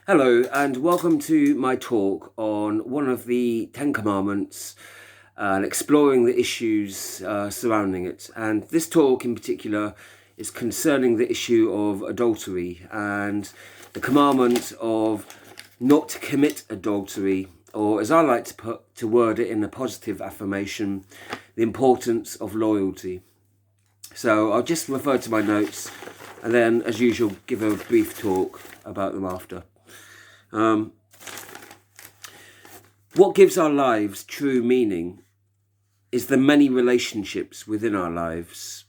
Hello, and welcome to my talk on one of the Ten Commandments and exploring the issues surrounding it. And this talk in particular is concerning the issue of adultery and the commandment of not to commit adultery, or as I like to word it in a positive affirmation, the importance of loyalty. So I'll just refer to my notes and then, as usual, give a brief talk about them after. What gives our lives true meaning is the many relationships within our lives.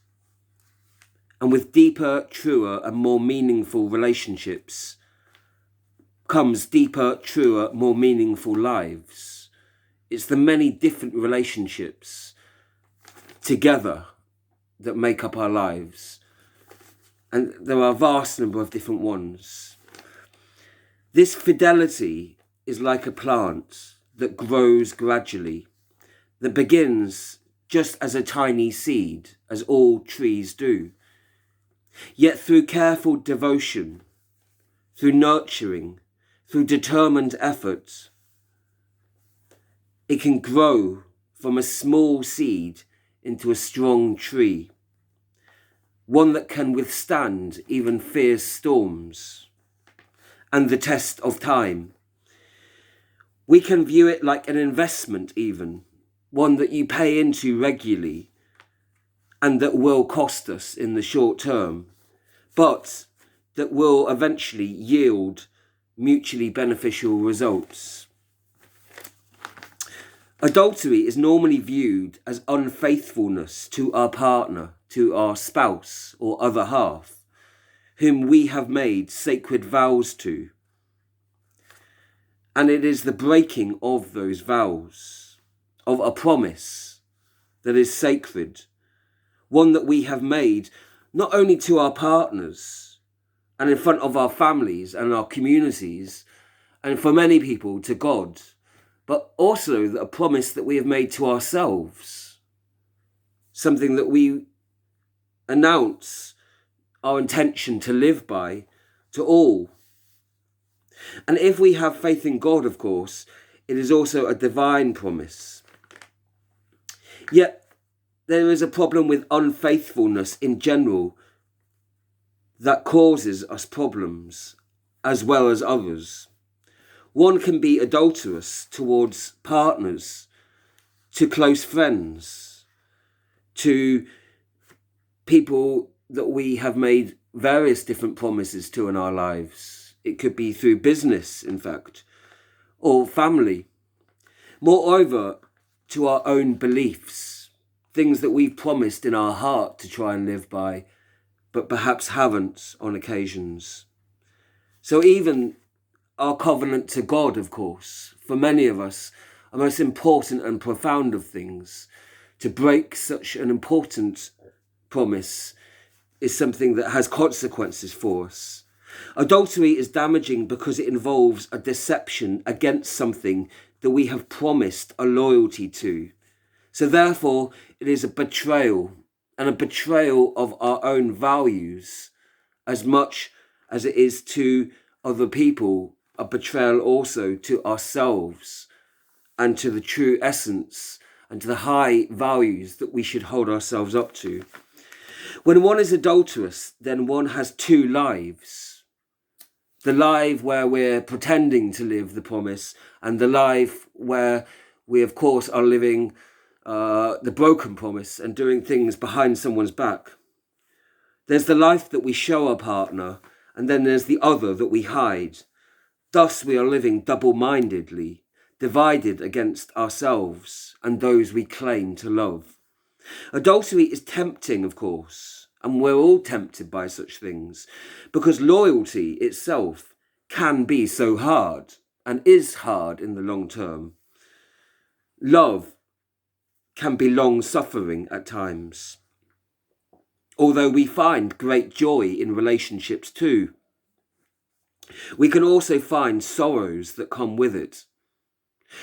And with deeper, truer, and more meaningful relationships comes deeper, truer, more meaningful lives. It's the many different relationships together that make up our lives. And there are a vast number of different ones. This fidelity is like a plant that grows gradually, that begins just as a tiny seed, as all trees do. Yet through careful devotion, through nurturing, through determined effort, it can grow from a small seed into a strong tree, one that can withstand even fierce storms and the test of time. We can view it like an investment even, one that you pay into regularly and that will cost us in the short term, but that will eventually yield mutually beneficial results. Adultery is normally viewed as unfaithfulness to our partner, to our spouse or other half, whom we have made sacred vows to. And it is the breaking of those vows, of a promise that is sacred, one that we have made not only to our partners and in front of our families and our communities, and for many people to God, but also a promise that we have made to ourselves, something that we announce our intention to live by to all. And if we have faith in God, of course, it is also a divine promise. Yet there is a problem with unfaithfulness in general that causes us problems as well as others. One can be adulterous towards partners, to close friends, to people that we have made various different promises to in our lives. It could be through business, in fact, or family. Moreover, to our own beliefs, things that we've promised in our heart to try and live by, but perhaps haven't on occasions. So even our covenant to God, of course, for many of us, a most important and profound of things, to break such an important promise is something that has consequences for us. Adultery is damaging because it involves a deception against something that we have promised a loyalty to. So therefore, it is a betrayal, and a betrayal of our own values as much as it is to other people, a betrayal also to ourselves and to the true essence and to the high values that we should hold ourselves up to. When one is adulterous, then one has two lives. The life where we're pretending to live the promise, and the life where we, of course, are living the broken promise and doing things behind someone's back. There's the life that we show our partner, and then there's the other that we hide. Thus we are living double-mindedly, divided against ourselves and those we claim to love. Adultery is tempting, of course, and we're all tempted by such things, because loyalty itself can be so hard, and is hard in the long term. Love can be long-suffering at times, although we find great joy in relationships too. We can also find sorrows that come with it.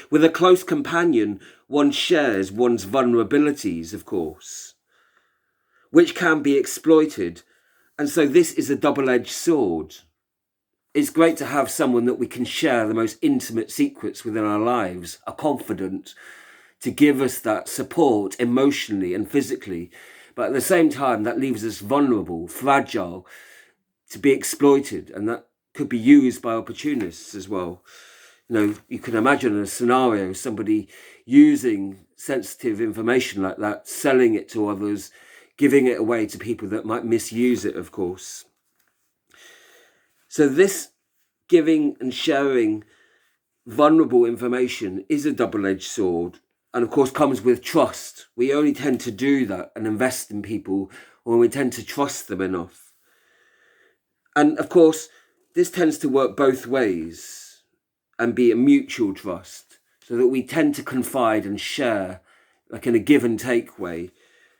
With a close companion, one shares one's vulnerabilities, of course, which can be exploited, and so this is a double-edged sword. It's great to have someone that we can share the most intimate secrets within our lives, are confident to give us that support emotionally and physically. But at the same time, that leaves us vulnerable, fragile, to be exploited, and that could be used by opportunists as well. You can imagine a scenario, somebody using sensitive information like that, selling it to others, giving it away to people that might misuse it, of course. So this giving and sharing vulnerable information is a double-edged sword, and of course comes with trust. We only tend to do that and invest in people when we tend to trust them enough. And of course, this tends to work both ways and be a mutual trust, so that we tend to confide and share, like in a give and take way,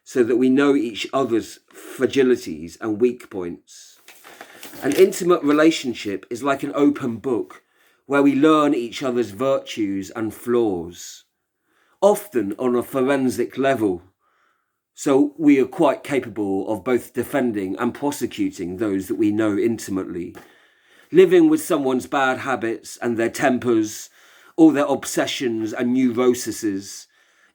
so that we know each other's fragilities and weak points. An intimate relationship is like an open book where we learn each other's virtues and flaws, often on a forensic level. So we are quite capable of both defending and prosecuting those that we know intimately. Living with someone's bad habits and their tempers, all their obsessions and neuroses,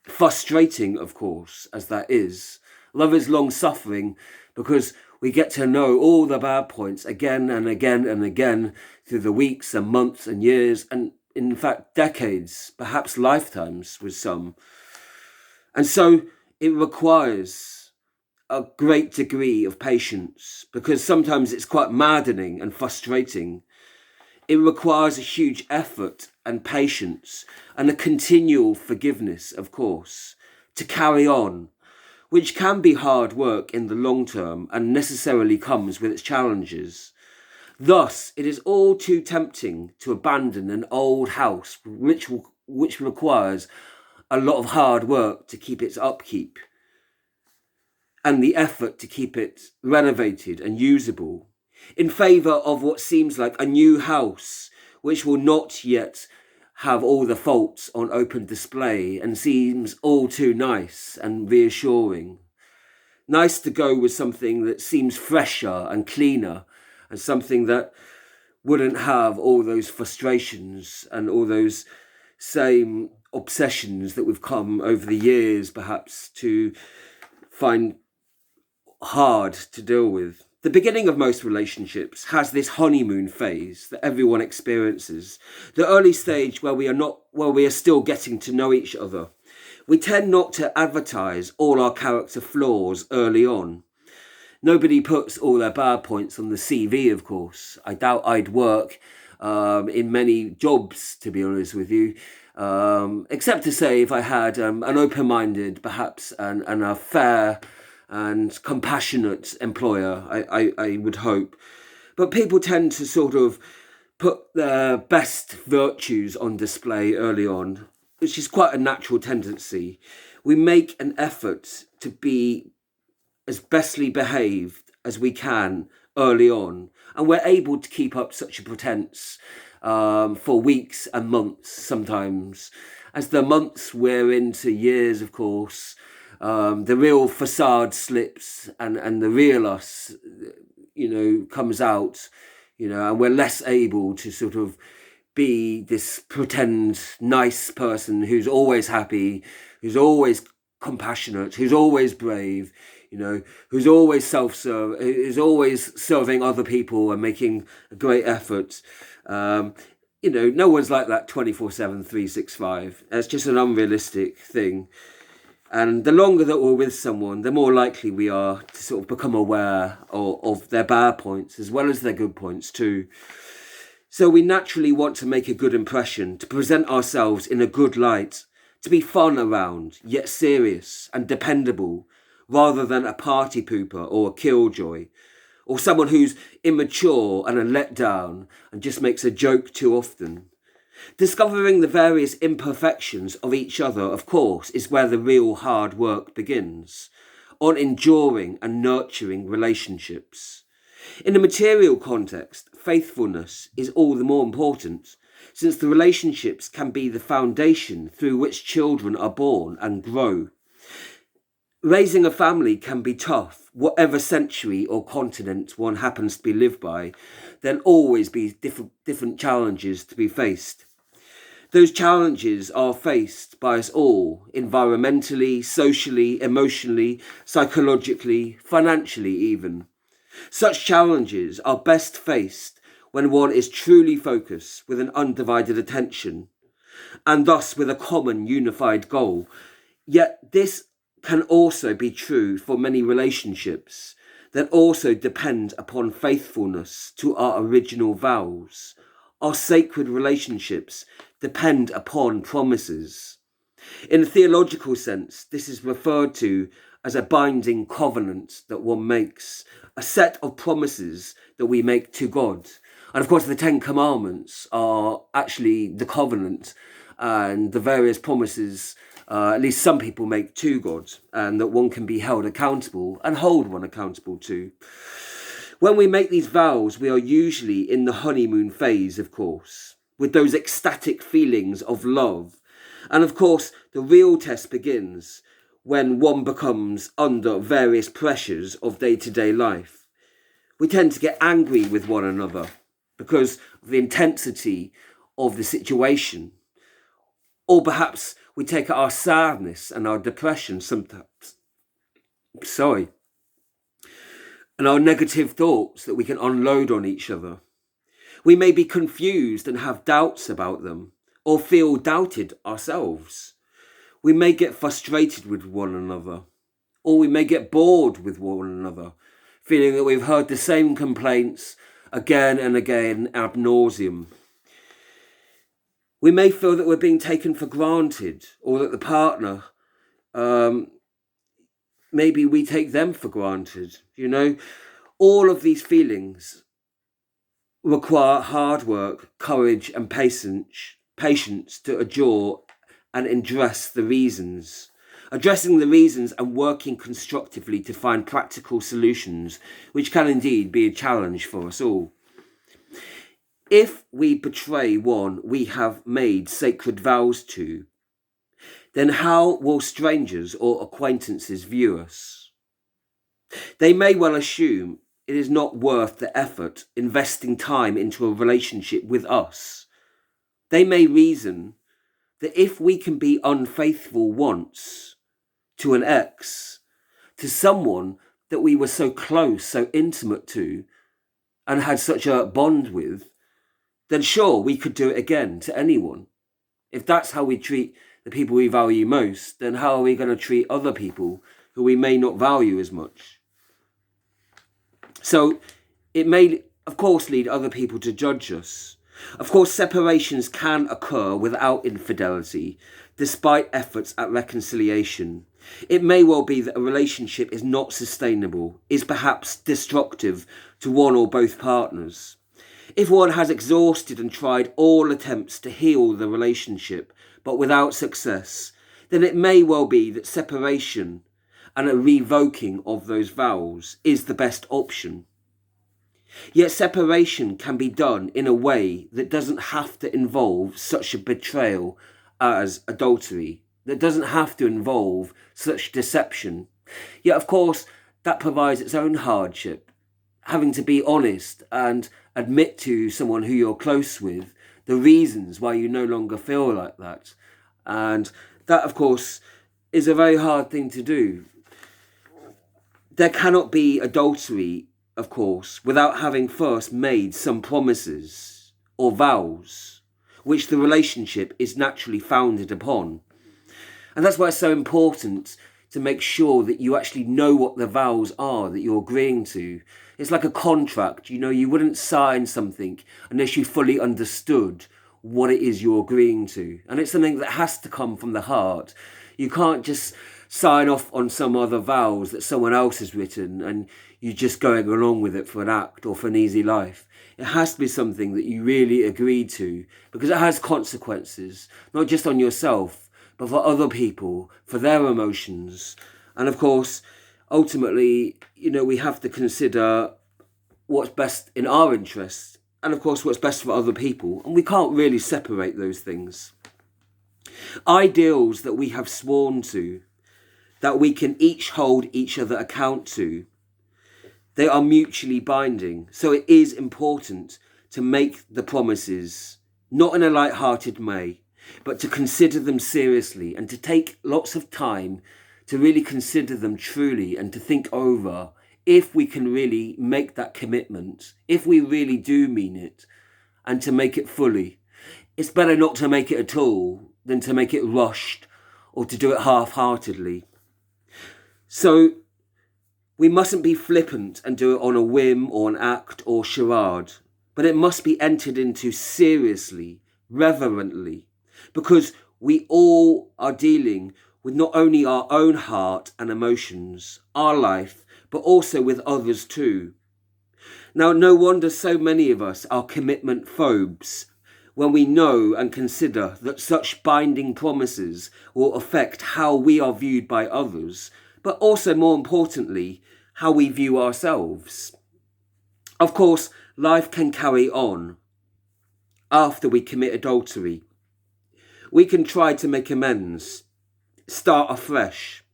frustrating, of course, as that is. Love is long-suffering because we get to know all the bad points again and again and again through the weeks and months and years, and in fact decades, perhaps lifetimes with some. And so it requires a great degree of patience, because sometimes it's quite maddening and frustrating. It requires a huge effort and patience and a continual forgiveness, of course, to carry on, which can be hard work in the long term and necessarily comes with its challenges. Thus, it is all too tempting to abandon an old house which requires a lot of hard work to keep its upkeep and the effort to keep it renovated and usable, in favour of what seems like a new house which will not yet have all the faults on open display and seems all too nice and reassuring. Nice to go with something that seems fresher and cleaner, and something that wouldn't have all those frustrations and all those same obsessions that we've come over the years perhaps to find hard to deal with. The beginning of most relationships has this honeymoon phase that everyone experiences, the early stage where we are still getting to know each other. We tend not to advertise all our character flaws early on. Nobody puts all their bad points on the CV, of course. I doubt I'd work in many jobs, to be honest with you, except to say if I had an open-minded, perhaps, and a fair and compassionate employer, I would hope. But people tend to sort of put their best virtues on display early on, which is quite a natural tendency. We make an effort to be as bestly behaved as we can early on, and we're able to keep up such a pretense for weeks and months sometimes. As the months wear into years, of course, the real facade slips and the real us, comes out, and we're less able to sort of be this pretend nice person who's always happy, who's always compassionate, who's always brave, who's always who's always serving other people and making a great effort. No one's like that 24/7, 365. It's just an unrealistic thing. And the longer that we're with someone, the more likely we are to sort of become aware of their bad points as well as their good points too. So we naturally want to make a good impression, to present ourselves in a good light, to be fun around, yet serious and dependable, rather than a party pooper or a killjoy, or someone who's immature and a letdown and just makes a joke too often. Discovering the various imperfections of each other, of course, is where the real hard work begins, on enduring and nurturing relationships. In a material context, faithfulness is all the more important, since the relationships can be the foundation through which children are born and grow. Raising a family can be tough, whatever century or continent one happens to be lived by. There'll always be different challenges to be faced. Those challenges are faced by us all, environmentally, socially, emotionally, psychologically, financially even. Such challenges are best faced when one is truly focused with an undivided attention, and thus with a common unified goal. Yet this can also be true for many relationships that also depend upon faithfulness to our original vows. Our sacred relationships depend upon promises. In a theological sense, this is referred to as a binding covenant that one makes, a set of promises that we make to God. And of course, the Ten Commandments are actually the covenant and the various promises, at least some people make to God, and that one can be held accountable and hold one accountable to. When we make these vows, we are usually in the honeymoon phase, of course, with those ecstatic feelings of love. And of course, the real test begins when one becomes under various pressures of day-to-day life. We tend to get angry with one another because of the intensity of the situation. Or perhaps we take our sadness and our depression sometimes. And our negative thoughts that we can unload on each other. We may be confused and have doubts about them, or feel doubted ourselves. We may get frustrated with one another, or we may get bored with one another, feeling that we've heard the same complaints again and again ad nauseum. We may feel that we're being taken for granted, or that the partner, maybe we take them for granted. All of these feelings require hard work, courage and patience to adjure and address the reasons. Addressing the reasons and working constructively to find practical solutions, which can indeed be a challenge for us all. If we betray one we have made sacred vows to, then how will strangers or acquaintances view us? They may well assume it is not worth the effort investing time into a relationship with us. They may reason that if we can be unfaithful once to an ex, to someone that we were so close, so intimate to, and had such a bond with, then sure, we could do it again to anyone. If that's how we treat the people we value most, then how are we going to treat other people who we may not value as much? So it may, of course, lead other people to judge us. Of course, separations can occur without infidelity, despite efforts at reconciliation. It may well be that a relationship is not sustainable, is perhaps destructive to one or both partners. If one has exhausted and tried all attempts to heal the relationship, but without success, then it may well be that separation and a revoking of those vows is the best option. Yet separation can be done in a way that doesn't have to involve such a betrayal as adultery, that doesn't have to involve such deception. Yet, of course, that provides its own hardship. Having to be honest and admit to someone who you're close with the reasons why you no longer feel like that. And that, of course, is a very hard thing to do. There cannot be adultery, of course, without having first made some promises or vows, which the relationship is naturally founded upon. And that's why it's so important to make sure that you actually know what the vows are that you're agreeing to. It's like a contract, you wouldn't sign something unless you fully understood what it is you're agreeing to. And it's something that has to come from the heart. You can't just sign off on some other vows that someone else has written and you're just going along with it for an act or for an easy life. It has to be something that you really agreed to, because it has consequences, not just on yourself, but for other people, for their emotions. And of course, ultimately, we have to consider what's best in our interests and of course what's best for other people. And we can't really separate those things. Ideals that we have sworn to that we can each hold each other account to. They are mutually binding. So it is important to make the promises, not in a light-hearted way, but to consider them seriously and to take lots of time to really consider them truly and to think over if we can really make that commitment, if we really do mean it, and to make it fully. It's better not to make it at all than to make it rushed or to do it half-heartedly. So we mustn't be flippant and do it on a whim or an act or charade, but it must be entered into seriously, reverently, because we all are dealing with not only our own heart and emotions, our life, but also with others too. Now, no wonder so many of us are commitment phobes when we know and consider that such binding promises will affect how we are viewed by others, but also, more importantly, how we view ourselves. Of course, life can carry on after we commit adultery. We can try to make amends, start afresh.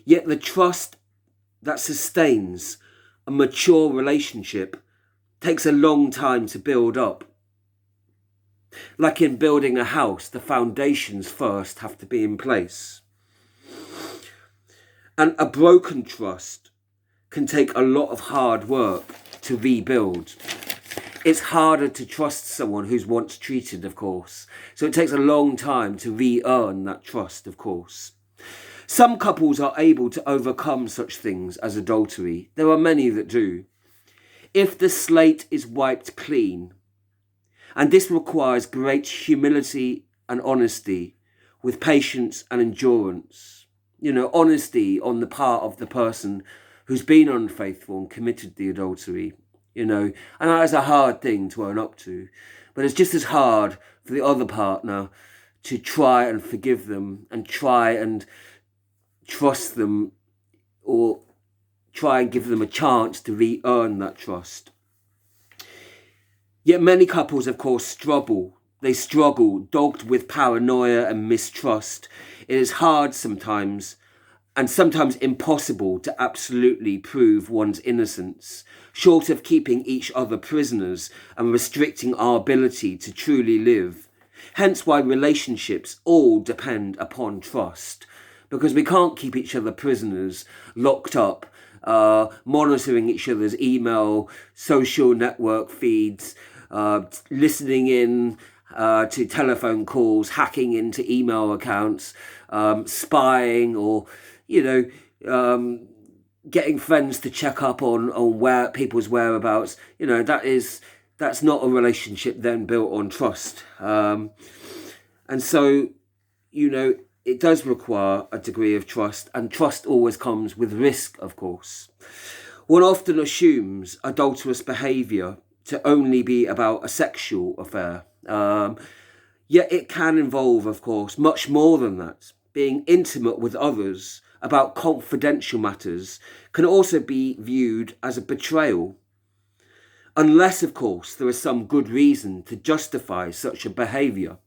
Yet the trust that sustains a mature relationship takes a long time to build up. Like in building a house, the foundations first have to be in place. And a broken trust can take a lot of hard work to rebuild. It's harder to trust someone who's once cheated, of course. So it takes a long time to re-earn that trust, of course. Some couples are able to overcome such things as adultery. There are many that do. If the slate is wiped clean, and this requires great humility and honesty with patience and endurance. Honesty on the part of the person who's been unfaithful and committed the adultery, and that is a hard thing to own up to. But it's just as hard for the other partner to try and forgive them and try and trust them or try and give them a chance to re-earn that trust. Yet many couples, of course, struggle. They struggle, dogged with paranoia and mistrust. It is hard sometimes, and sometimes impossible, to absolutely prove one's innocence, short of keeping each other prisoners and restricting our ability to truly live. Hence why relationships all depend upon trust, because we can't keep each other prisoners, locked up, monitoring each other's email, social network feeds, listening in to telephone calls, hacking into email accounts, spying, or getting friends to check up on where people's whereabouts. That's not a relationship then built on trust. And so it does require a degree of trust, and trust always comes with risk, of course. One often assumes adulterous behaviour to only be about a sexual affair. Yet it can involve, of course, much more than that. Being intimate with others about confidential matters can also be viewed as a betrayal. Unless, of course, there is some good reason to justify such a behaviour.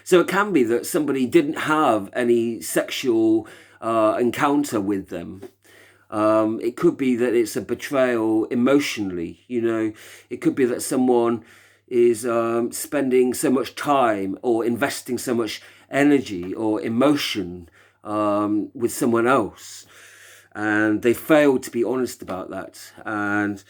So it can be that somebody didn't have any sexual encounter with them. It could be that it's a betrayal emotionally. It could be that someone is spending so much time or investing so much energy or emotion with someone else, and they failed to be honest about that. And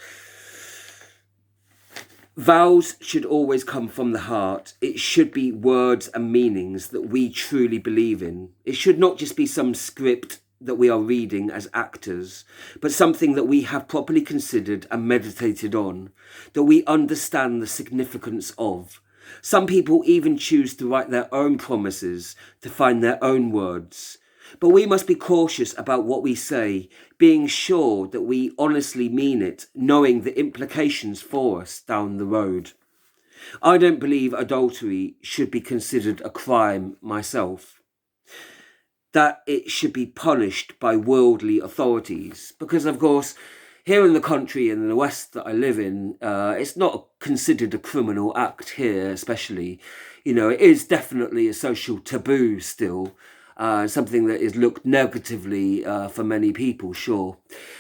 vows should always come from the heart. It should be words and meanings that we truly believe in. It should not just be some script that we are reading as actors, but something that we have properly considered and meditated on, that we understand the significance of. Some people even choose to write their own promises to find their own words. But we must be cautious about what we say, being sure that we honestly mean it, knowing the implications for us down the road. I don't believe adultery should be considered a crime myself, that it should be punished by worldly authorities. Because, of course, here in the country and in the West that I live in, it's not considered a criminal act here, especially. It is definitely a social taboo still. something that is looked negatively for many people, sure.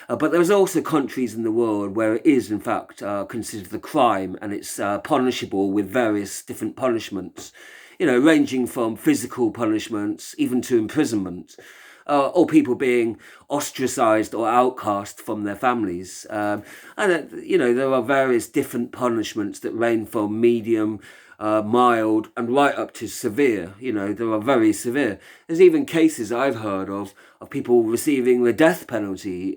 But there's also countries in the world where it is, in fact, considered a crime, and it's punishable with various different punishments, ranging from physical punishments even to imprisonment. Or people being ostracized or outcast from their families. There are various different punishments that range from medium, mild, and right up to severe. There are very severe. There's even cases I've heard of people receiving the death penalty,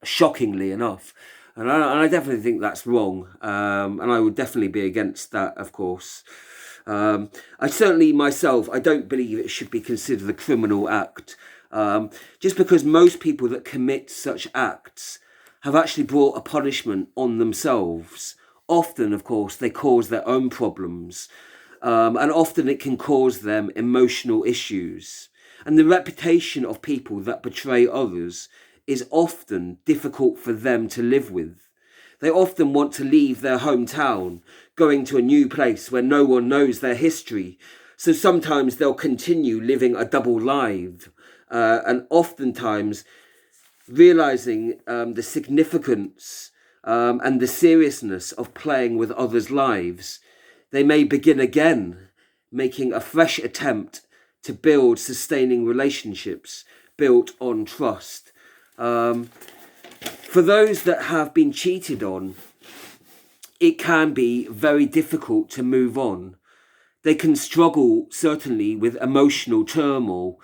shockingly enough. And I definitely think that's wrong. And I would definitely be against that, of course. I certainly myself, I don't believe it should be considered a criminal act, just because most people that commit such acts have actually brought a punishment on themselves. Often, of course, they cause their own problems, and often it can cause them emotional issues. And the reputation of people that betray others is often difficult for them to live with. They often want to leave their hometown, going to a new place where no one knows their history. So sometimes they'll continue living a double life, and oftentimes realizing the significance and the seriousness of playing with others' lives. They may begin again, making a fresh attempt to build sustaining relationships built on trust. For those that have been cheated on, it can be very difficult to move on. They can struggle, certainly, with emotional turmoil.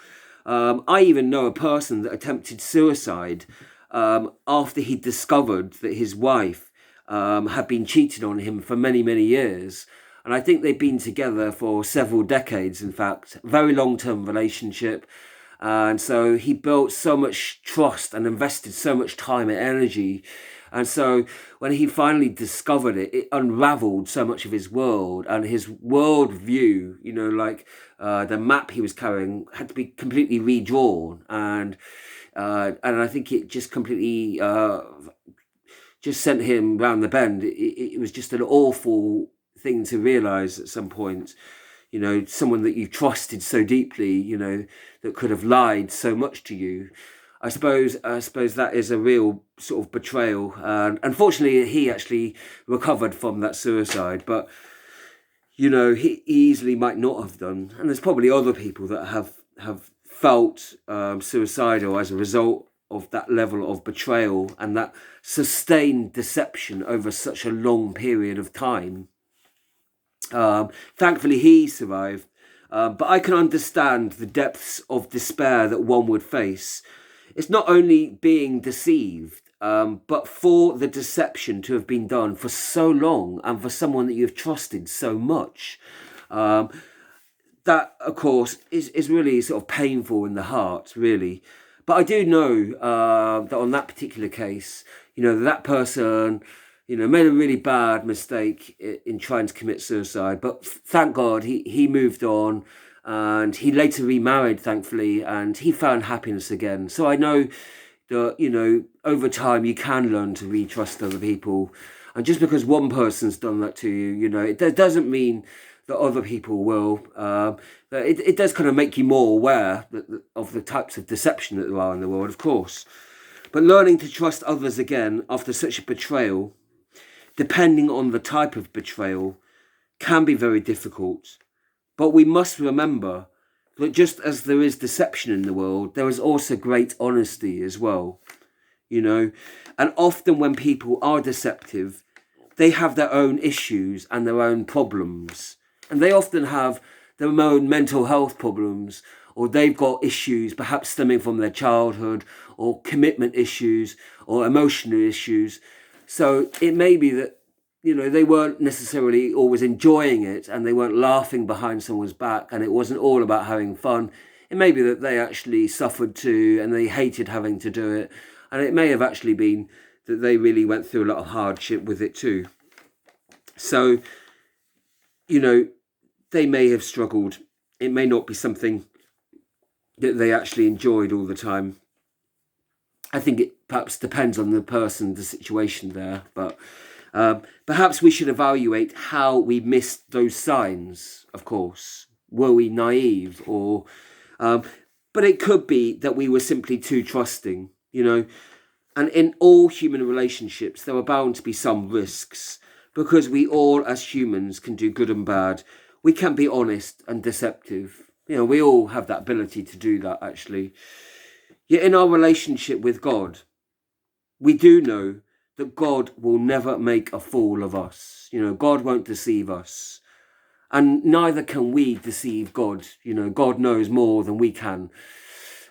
I even know a person that attempted suicide after he discovered that his wife had been cheated on him for many, many years. And I think they've been together for several decades, in fact, very long-term relationship. And so he built so much trust and invested so much time and energy. And so when he finally discovered it, it unraveled so much of his world, and his world view, the map he was carrying had to be completely redrawn. And I think it just completely just sent him round the bend. It was just an awful thing to realize at some point. Someone that you trusted so deeply, that could have lied so much to you. I suppose that is a real sort of betrayal. And unfortunately, he actually recovered from that suicide, but he easily might not have done. And there's probably other people that have felt suicidal as a result of that level of betrayal and that sustained deception over such a long period of time. Thankfully, he survived, but I can understand the depths of despair that one would face. It's not only being deceived, but for the deception to have been done for so long and for someone that you've trusted so much. That, of course, is really sort of painful in the heart, really. But I do know that on that particular case, that person made a really bad mistake in trying to commit suicide. But thank God he moved on, and he later remarried, thankfully, and he found happiness again. So I know that, over time you can learn to retrust other people. And just because one person's done that to you, it doesn't mean that other people will. It does kind of make you more aware of the types of deception that there are in the world, of course. But learning to trust others again after such a betrayal, depending on the type of betrayal, can be very difficult. But we must remember that just as there is deception in the world, there is also great honesty as well. And often when people are deceptive, they have their own issues and their own problems. And they often have their own mental health problems, or they've got issues perhaps stemming from their childhood, or commitment issues, or emotional issues. So it may be that, they weren't necessarily always enjoying it, and they weren't laughing behind someone's back, and it wasn't all about having fun. It may be that they actually suffered too, and they hated having to do it. And it may have actually been that they really went through a lot of hardship with it too. So, they may have struggled. It may not be something that they actually enjoyed all the time. I think it perhaps depends on the person, the situation there, but perhaps we should evaluate how we missed those signs, of course. Were we naive, or But it could be that we were simply too trusting, And in all human relationships, there are bound to be some risks because we all, as humans, can do good and bad. We can be honest and deceptive. We all have that ability to do that, actually. Yet in our relationship with God, we do know that God will never make a fool of us. God won't deceive us. And neither can we deceive God. God knows more than we can.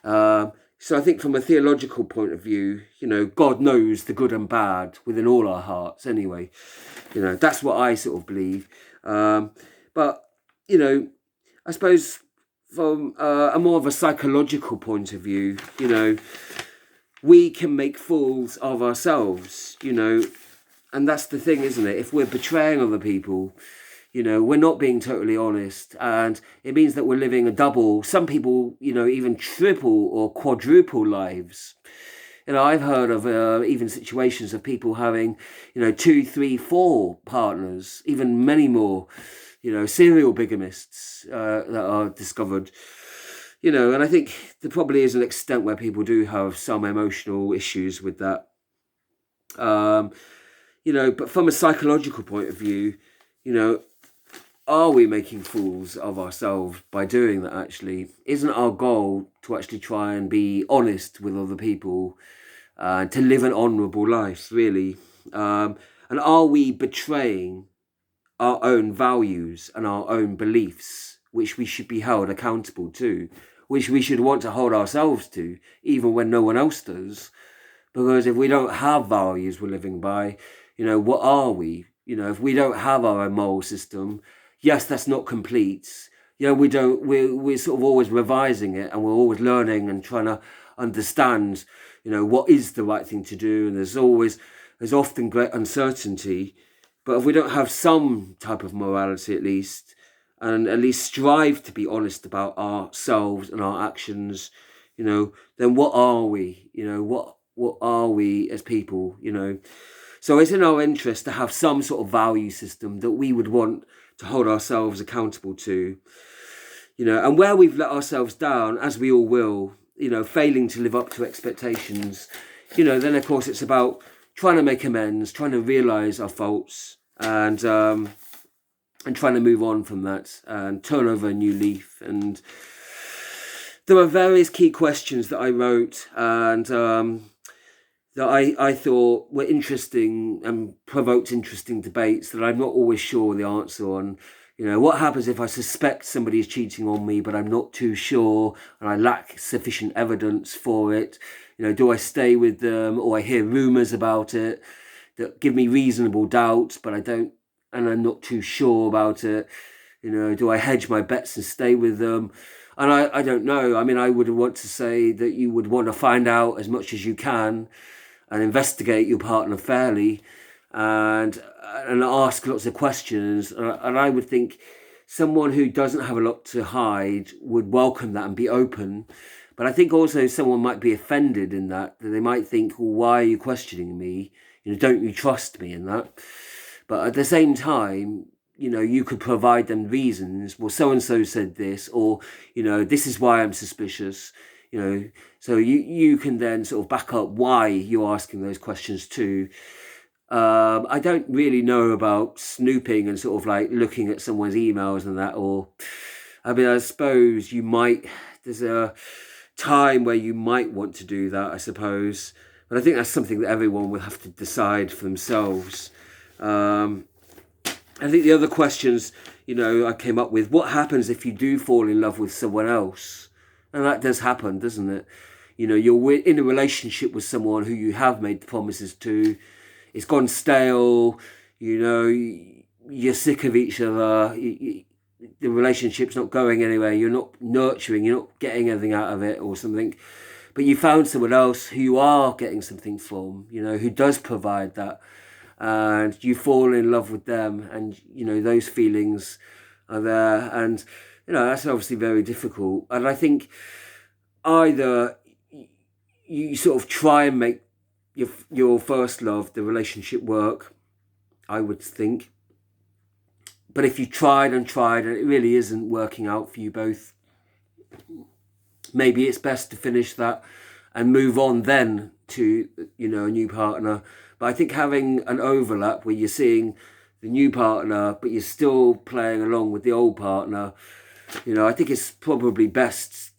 So I think from a theological point of view, God knows the good and bad within all our hearts anyway. That's what I sort of believe. But, I suppose from a more of a psychological point of view, we can make fools of ourselves, and that's the thing, isn't it? If we're betraying other people, we're not being totally honest, and it means that we're living a double, some people, even triple or quadruple lives. I've heard of even situations of people having, 2, 3, 4 partners, even many more, serial bigamists that are discovered. And I think there probably is an extent where people do have some emotional issues with that. But from a psychological point of view, are we making fools of ourselves by doing that actually? Isn't our goal to actually try and be honest with other people, to live an honourable life, really? And are we betraying our own values and our own beliefs, which we should be held accountable to, which we should want to hold ourselves to, even when no one else does? Because if we don't have values we're living by, what are we? If we don't have our own moral system, yes, that's not complete. We're sort of always revising it, and we're always learning and trying to understand, what is the right thing to do. And there's often great uncertainty. But if we don't have some type of morality, at least, and at least strive to be honest about ourselves and our actions, then what are we? What are we as people? So it's in our interest to have some sort of value system that we would want to hold ourselves accountable to. And where we've let ourselves down, as we all will, failing to live up to expectations, then of course it's about trying to make amends, trying to realise our faults, and trying to move on from that and turn over a new leaf. And there are various key questions that I wrote and that I thought were interesting and provoked interesting debates that I'm not always sure the answer on. What happens if I suspect somebody is cheating on me, but I'm not too sure and I lack sufficient evidence for it? Do I stay with them, or I hear rumours about it that give me reasonable doubt, but I don't, and I'm not too sure about it? Do I hedge my bets and stay with them? And I don't know. I mean, I would want to say that you would want to find out as much as you can and investigate your partner fairly, and ask lots of questions. And I would think someone who doesn't have a lot to hide would welcome that and be open. But I think also someone might be offended in that they might think, well, why are you questioning me? Don't you trust me in that? But at the same time, you could provide them reasons. Well, so-and-so said this, or, this is why I'm suspicious. So you can then sort of back up why you're asking those questions too. I don't really know about snooping and sort of like looking at someone's emails and that, or, I suppose there's a time where you might want to do that, I suppose. But I think that's something that everyone will have to decide for themselves. I think the other questions, I came up with, what happens if you do fall in love with someone else? And that does happen, doesn't it? You're in a relationship with someone who you have made promises to. It's gone stale. You're sick of each other. The relationship's not going anywhere. You're not nurturing. You're not getting anything out of it or something. But you found someone else who you are getting something from, who does provide that. And you fall in love with them, and, those feelings are there. And, that's obviously very difficult. And I think either you sort of try and make your first love, the relationship, work, I would think. But if you tried and it really isn't working out for you both, maybe it's best to finish that and move on then to, you know, a new partner. But I think having an overlap where you're seeing the new partner, but you're still playing along with the old partner, you know, I think it's probably best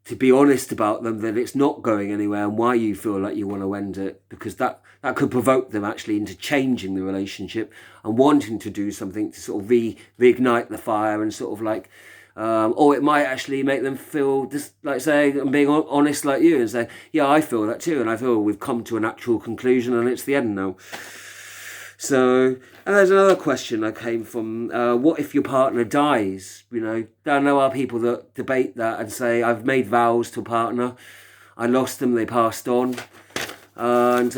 to be honest about them, that it's not going anywhere and why you feel like you want to end it, because that could provoke them actually into changing the relationship and wanting to do something to sort of reignite the fire and sort of like, or it might actually make them feel just like, say, I'm being honest like you and say, yeah, I feel that too, and I feel we've come to an actual conclusion and it's the end now. So, and there's another question that came from, what if your partner dies? You know, there are people that debate that and say, I've made vows to a partner, I lost them, they passed on, and,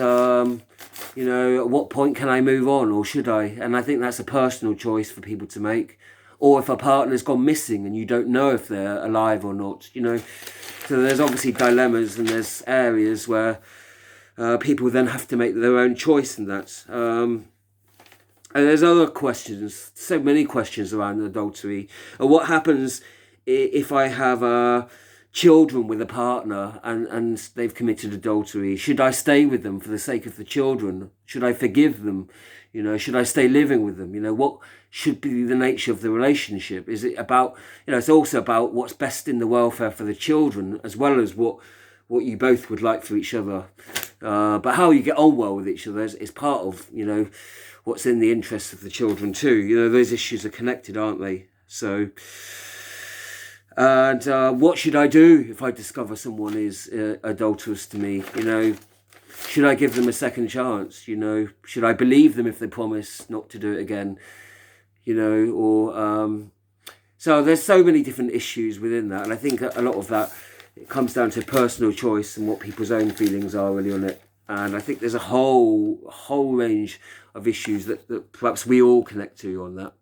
you know, at what point can I move on, or should I? And I think that's a personal choice for people to make. Or if a partner's gone missing and you don't know if they're alive or not, you know. So there's obviously dilemmas and there's areas where people then have to make their own choice in that. And there's other questions, so many questions around adultery. What happens if I have children with a partner and they've committed adultery? Should I stay with them for the sake of the children? Should I forgive them? You know, should I stay living with them? You know, what should be the nature of the relationship? Is it about, you know, it's also about what's best in the welfare for the children, as well as what you both would like for each other. But how you get on well with each other is part of, you know, what's in the interests of the children too. You know, those issues are connected, aren't they? So, and what should I do if I discover someone is adulterous to me? You know, should I give them a second chance? You know, should I believe them if they promise not to do it again? You know, or so there's so many different issues within that, and I think a lot of that, it comes down to personal choice and what people's own feelings are really on it. And I think there's a whole range of issues that perhaps we all connect to on that.